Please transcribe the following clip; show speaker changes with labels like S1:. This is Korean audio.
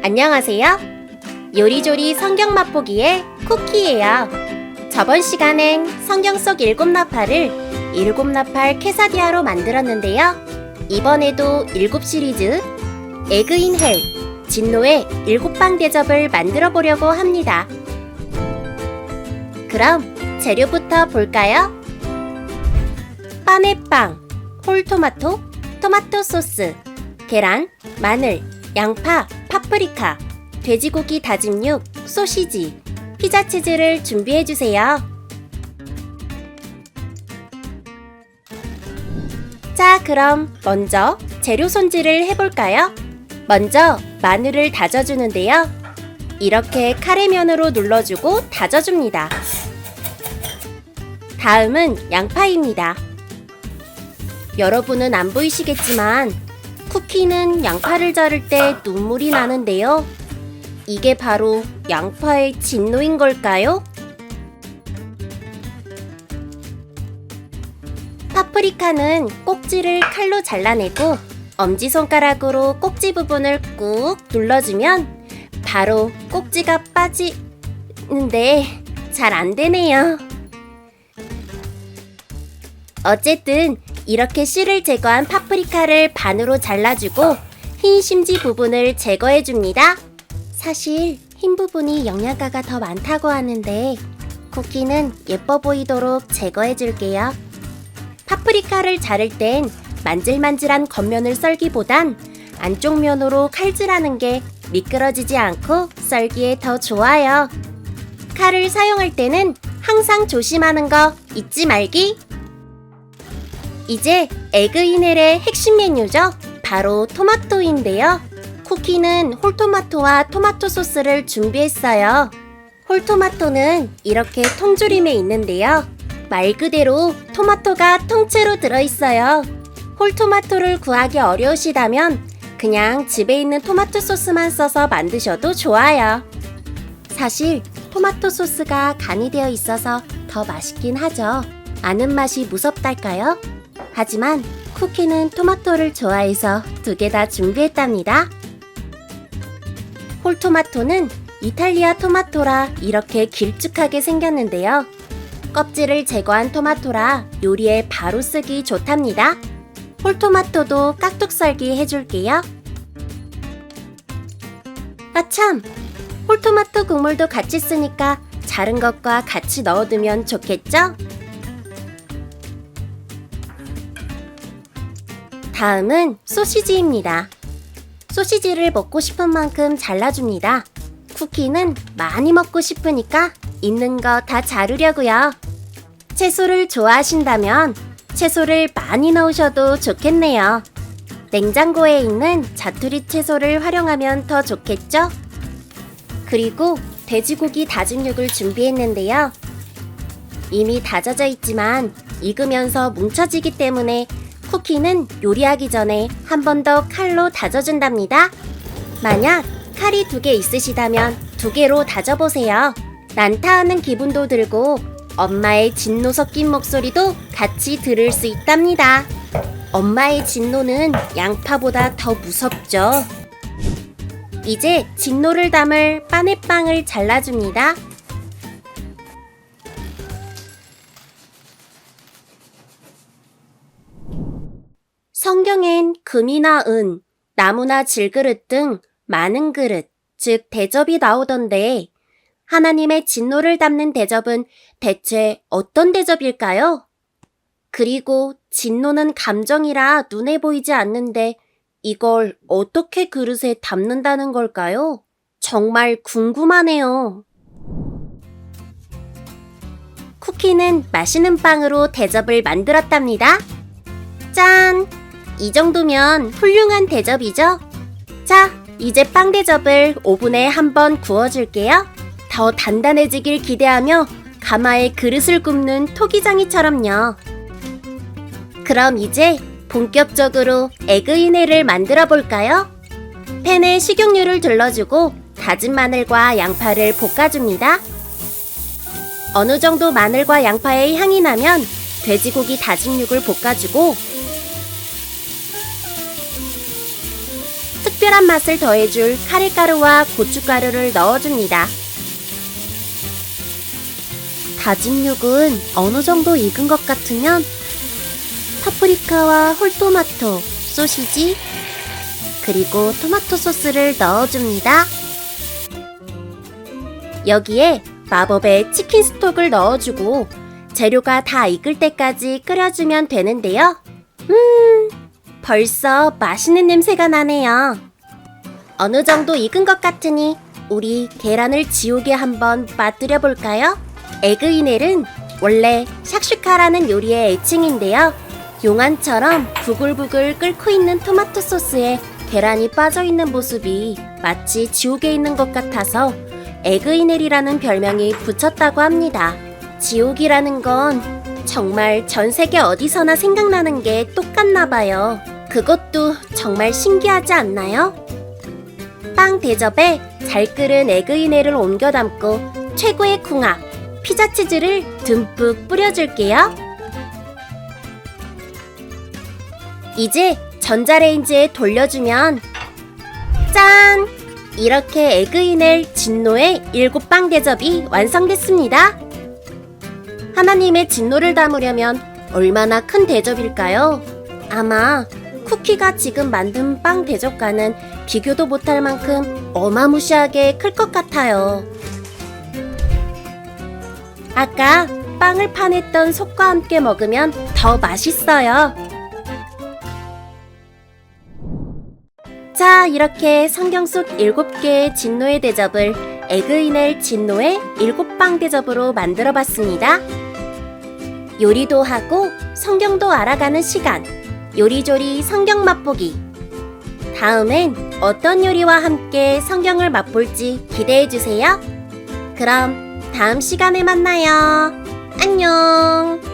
S1: 안녕하세요. 요리조리 성경 맛보기의 쿠키예요. 저번 시간엔 성경 속 7나팔을 7나팔 케사디아로 만들었는데요. 이번에도 7시리즈 에그 인 헬, 진노의 7빵 대접을 만들어 보려고 합니다. 그럼 재료부터 볼까요? 빠네빵, 홀토마토, 토마토 소스, 계란, 마늘, 양파, 파프리카, 돼지고기 다짐육, 소시지, 피자 치즈를 준비해주세요. 자, 그럼 먼저 재료 손질을 해볼까요? 먼저 마늘을 다져주는데요. 이렇게 카레면으로 눌러주고 다져줍니다. 다음은 양파입니다. 여러분은 안 보이시겠지만 쿠키는 양파를 자를 때 눈물이 나는데요. 이게 바로 양파의 진노인 걸까요? 파프리카는 꼭지를 칼로 잘라내고 엄지손가락으로 꼭지 부분을 꾹 눌러주면 바로 꼭지가 빠지는데 잘 안 되네요. 어쨌든 이렇게 씨를 제거한 파프리카를 반으로 잘라주고 흰 심지 부분을 제거해줍니다. 사실 흰 부분이 영양가가 더 많다고 하는데 쿠키는 예뻐 보이도록 제거해줄게요. 파프리카를 자를 땐 만질만질한 겉면을 썰기보단 안쪽 면으로 칼질하는 게 미끄러지지 않고 썰기에 더 좋아요. 칼을 사용할 때는 항상 조심하는 거 잊지 말기! 이제 에그 인 헬의 핵심 메뉴죠. 바로 토마토인데요. 쿠키는 홀토마토와 토마토 소스를 준비했어요. 홀토마토는 이렇게 통조림에 있는데요. 말 그대로 토마토가 통째로 들어있어요. 홀토마토를 구하기 어려우시다면 그냥 집에 있는 토마토 소스만 써서 만드셔도 좋아요. 사실 토마토 소스가 간이 되어 있어서 더 맛있긴 하죠. 아는 맛이 무섭달까요? 하지만 쿠키는 토마토를 좋아해서 2개 다 준비했답니다. 홀토마토는 이탈리아 토마토라 이렇게 길쭉하게 생겼는데요. 껍질을 제거한 토마토라 요리에 바로 쓰기 좋답니다. 홀토마토도 깍둑 썰기 해줄게요. 아참! 홀토마토 국물도 같이 쓰니까 자른 것과 같이 넣어두면 좋겠죠? 다음은 소시지입니다. 소시지를 먹고 싶은 만큼 잘라줍니다. 쿠키는 많이 먹고 싶으니까 있는 거 다 자르려고요. 채소를 좋아하신다면 채소를 많이 넣으셔도 좋겠네요. 냉장고에 있는 자투리 채소를 활용하면 더 좋겠죠? 그리고 돼지고기 다짐육을 준비했는데요. 이미 다져져 있지만 익으면서 뭉쳐지기 때문에 쿠키는 요리하기 전에 한 번 더 칼로 다져준답니다. 만약 칼이 2개 있으시다면 2개로 다져보세요. 난타하는 기분도 들고 엄마의 진노 섞인 목소리도 같이 들을 수 있답니다. 엄마의 진노는 양파보다 더 무섭죠. 이제 진노를 담을 빠네빵을 잘라줍니다. 성경엔 금이나 은, 나무나 질그릇 등 많은 그릇, 즉 대접이 나오던데 하나님의 진노를 담는 대접은 대체 어떤 대접일까요? 그리고 진노는 감정이라 눈에 보이지 않는데 이걸 어떻게 그릇에 담는다는 걸까요? 정말 궁금하네요. 쿠키는 맛있는 빵으로 대접을 만들었답니다. 짠! 이 정도면 훌륭한 대접이죠? 자, 이제 빵 대접을 오븐에 한번 구워줄게요. 더 단단해지길 기대하며 가마에 그릇을 굽는 토기장이처럼요. 그럼 이제 본격적으로 에그 인 헬을 만들어 볼까요? 팬에 식용유를 둘러주고 다진 마늘과 양파를 볶아줍니다. 어느 정도 마늘과 양파의 향이 나면 돼지고기 다짐육을 볶아주고 특별한 맛을 더해줄 카레가루와 고춧가루를 넣어줍니다. 다진 육은 어느 정도 익은 것 같으면 파프리카와 홀토마토, 소시지, 그리고 토마토 소스를 넣어줍니다. 여기에 마법의 치킨 스톡을 넣어주고 재료가 다 익을 때까지 끓여주면 되는데요. 벌써 맛있는 냄새가 나네요. 어느 정도 익은 것 같으니 우리 계란을 지우개 한번 맛들여 볼까요? 에그이넬은 원래 샥슈카라는 요리의 애칭인데요. 용안처럼 부글부글 끓고 있는 토마토 소스에 계란이 빠져있는 모습이 마치 지옥에 있는 것 같아서 에그이넬이라는 별명이 붙였다고 합니다. 지옥이라는 건 정말 전 세계 어디서나 생각나는 게 똑같나 봐요. 그것도 정말 신기하지 않나요? 빵 대접에 잘 끓은 에그이넬을 옮겨 담고 최고의 궁합, 피자 치즈를 듬뿍 뿌려줄게요. 이제 전자레인지에 돌려주면 짠! 이렇게 에그이넬 진노의 7빵 대접이 완성됐습니다. 하나님의 진노를 담으려면 얼마나 큰 대접일까요? 아마 쿠키가 지금 만든 빵 대접과는 비교도 못할 만큼 어마무시하게 클 것 같아요. 아까 빵을 파냈던 속과 함께 먹으면 더 맛있어요. 자, 이렇게 성경 속 7개의 진노의 대접을 에그이넬 진노의 7빵 대접으로 만들어 봤습니다. 요리도 하고 성경도 알아가는 시간, 요리조리 성경 맛보기. 다음엔 어떤 요리와 함께 성경을 맛볼지 기대해주세요. 그럼 다음 시간에 만나요. 안녕.